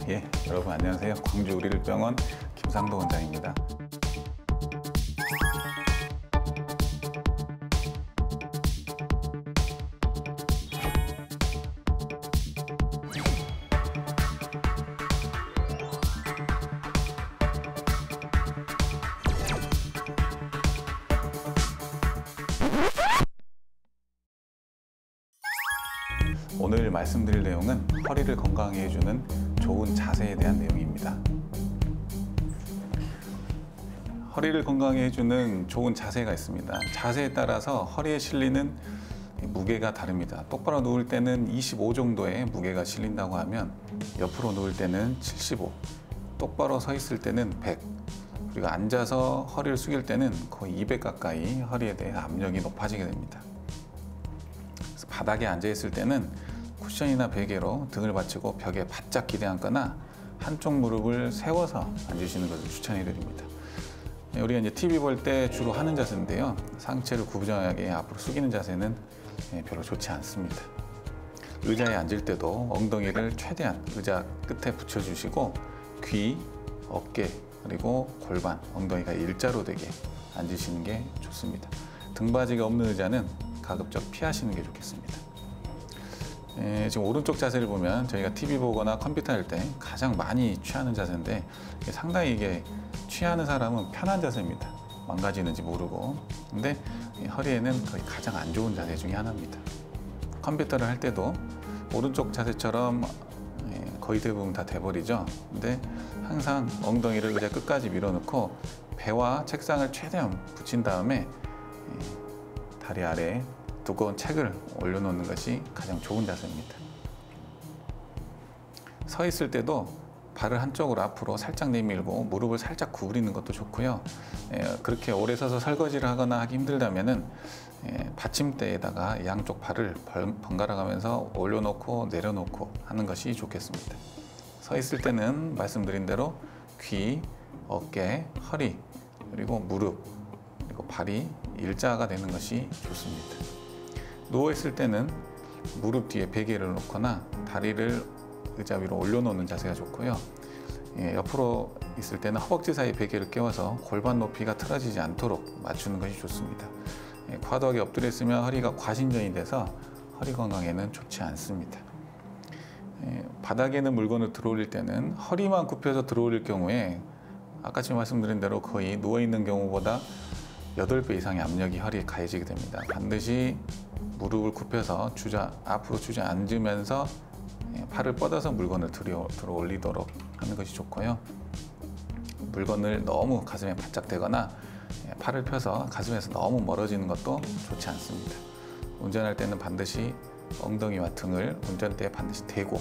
예, 여러분 안녕하세요. 광주 우리를병원 김상도 원장입니다. 오늘 말씀드릴 내용은 허리를 건강하게 해주는 좋은 자세에 대한 내용입니다. 허리를 건강하게 해주는 좋은 자세가 있습니다. 자세에 따라서 허리에 실리는 무게가 다릅니다. 똑바로 누울 때는 25 정도의 무게가 실린다고 하면 옆으로 누울 때는 75, 똑바로 서 있을 때는 100, 그리고 앉아서 허리를 숙일 때는 거의 200 가까이 허리에 대해 압력이 높아지게 됩니다. 그래서 바닥에 앉아 있을 때는 쿠션이나 베개로 등을 받치고 벽에 바짝 기대앉거나 한쪽 무릎을 세워서 앉으시는 것을 추천해 드립니다. 우리가 이제 TV 볼 때 주로 하는 자세인데요. 상체를 구부정하게 앞으로 숙이는 자세는 별로 좋지 않습니다. 의자에 앉을 때도 엉덩이를 최대한 의자 끝에 붙여주시고 귀, 어깨, 그리고 골반, 엉덩이가 일자로 되게 앉으시는 게 좋습니다. 등받이가 없는 의자는 가급적 피하시는 게 좋겠습니다. 지금 오른쪽 자세를 보면 저희가 TV 보거나 컴퓨터 할 때 가장 많이 취하는 자세인데 상당히 이게 취하는 사람은 편한 자세입니다. 망가지는지 모르고. 근데 허리에는 거의 가장 안 좋은 자세 중에 하나입니다. 컴퓨터를 할 때도 오른쪽 자세처럼 거의 대부분 다 돼버리죠. 근데 항상 엉덩이를 의자 끝까지 밀어넣고 배와 책상을 최대한 붙인 다음에 다리 아래에 두꺼운 책을 올려놓는 것이 가장 좋은 자세입니다. 서 있을 때도 발을 한쪽으로 앞으로 살짝 내밀고 무릎을 살짝 구부리는 것도 좋고요. 그렇게 오래 서서 설거지를 하거나 하기 힘들다면은 받침대에다가 양쪽 발을 번갈아 가면서 올려놓고 내려놓고 하는 것이 좋겠습니다. 서 있을 때는 말씀드린 대로 귀, 어깨, 허리, 그리고 무릎, 그리고 발이 일자가 되는 것이 좋습니다. 누워있을 때는 무릎 뒤에 베개를 놓거나 다리를 의자 위로 올려놓는 자세가 좋고요. 옆으로 있을 때는 허벅지 사이 베개를 끼워서 골반 높이가 틀어지지 않도록 맞추는 것이 좋습니다. 과도하게 엎드려 있으면 허리가 과신전이 돼서 허리 건강에는 좋지 않습니다. 바닥에는 물건을 들어올릴 때는 허리만 굽혀서 들어올릴 경우에 아까 지금 말씀드린 대로 거의 누워있는 경우보다 8배 이상의 압력이 허리에 가해지게 됩니다. 반드시 무릎을 굽혀서 앞으로 주저앉으면서 팔을 뻗어서 물건을 들어 올리도록 하는 것이 좋고요. 물건을 너무 가슴에 바짝 대거나 팔을 펴서 가슴에서 너무 멀어지는 것도 좋지 않습니다. 운전할 때는 반드시 엉덩이와 등을 운전대에 반드시 대고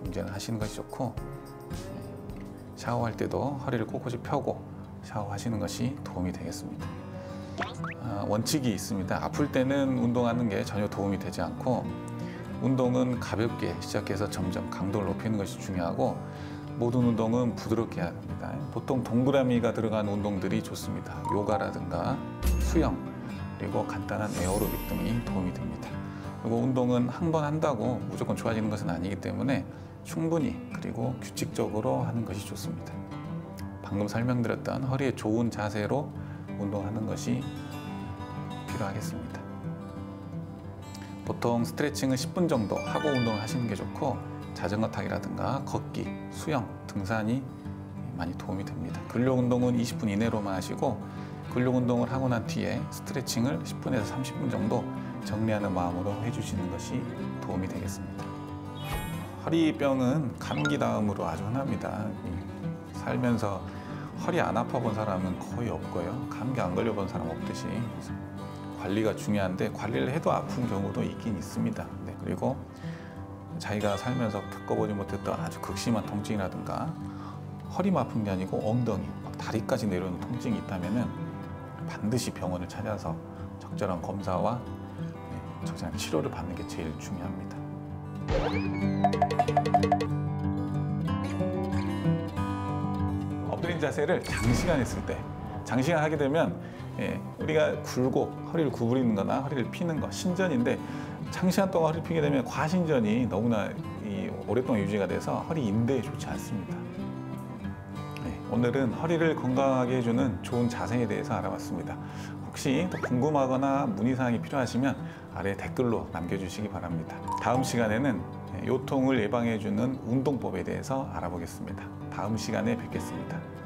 운전을 하시는 것이 좋고, 샤워할 때도 허리를 꼿꼿이 펴고 샤워하시는 것이 도움이 되겠습니다. 원칙이 있습니다. 아플 때는 운동하는 게 전혀 도움이 되지 않고, 운동은 가볍게 시작해서 점점 강도를 높이는 것이 중요하고, 모든 운동은 부드럽게 해야 합니다. 보통 동그라미가 들어간 운동들이 좋습니다. 요가라든가 수영, 그리고 간단한 에어로빅 등이 도움이 됩니다. 그리고 운동은 한 번 한다고 무조건 좋아지는 것은 아니기 때문에 충분히 그리고 규칙적으로 하는 것이 좋습니다. 방금 설명드렸던 허리에 좋은 자세로 운동하는 것이 필요하겠습니다. 보통 스트레칭은 10분 정도 하고 운동을 하시는 게 좋고, 자전거 타기라든가 걷기, 수영, 등산이 많이 도움이 됩니다. 근력 운동은 20분 이내로만 하시고, 근력 운동을 하고 난 뒤에 스트레칭을 10분에서 30분 정도 정리하는 마음으로 해주시는 것이 도움이 되겠습니다. 허리병은 감기 다음으로 아주 흔합니다. 살면서 허리 안 아파 본 사람은 거의 없고요. 감기 안 걸려 본 사람 없듯이 관리가 중요한데, 관리를 해도 아픈 경우도 있긴 있습니다. 네, 그리고 자기가 살면서 겪어보지 못했던 아주 극심한 통증이라든가 허리만 아픈 게 아니고 엉덩이, 다리까지 내려오는 통증이 있다면 반드시 병원을 찾아서 적절한 검사와 적절한 치료를 받는 게 제일 중요합니다. 엎드린 자세를 장시간 했을 때, 장시간 하게 되면 우리가 굴고 허리를 구부리는 거나 허리를 피는 거 신전인데, 장시간 동안 허리를 피게 되면 과신전이 너무나 오랫동안 유지가 돼서 허리 인대에 좋지 않습니다. 네, 오늘은 허리를 건강하게 해주는 좋은 자세에 대해서 알아봤습니다. 혹시 또 궁금하거나 문의사항이 필요하시면 아래 댓글로 남겨주시기 바랍니다. 다음 시간에는 요통을 예방해주는 운동법에 대해서 알아보겠습니다. 다음 시간에 뵙겠습니다.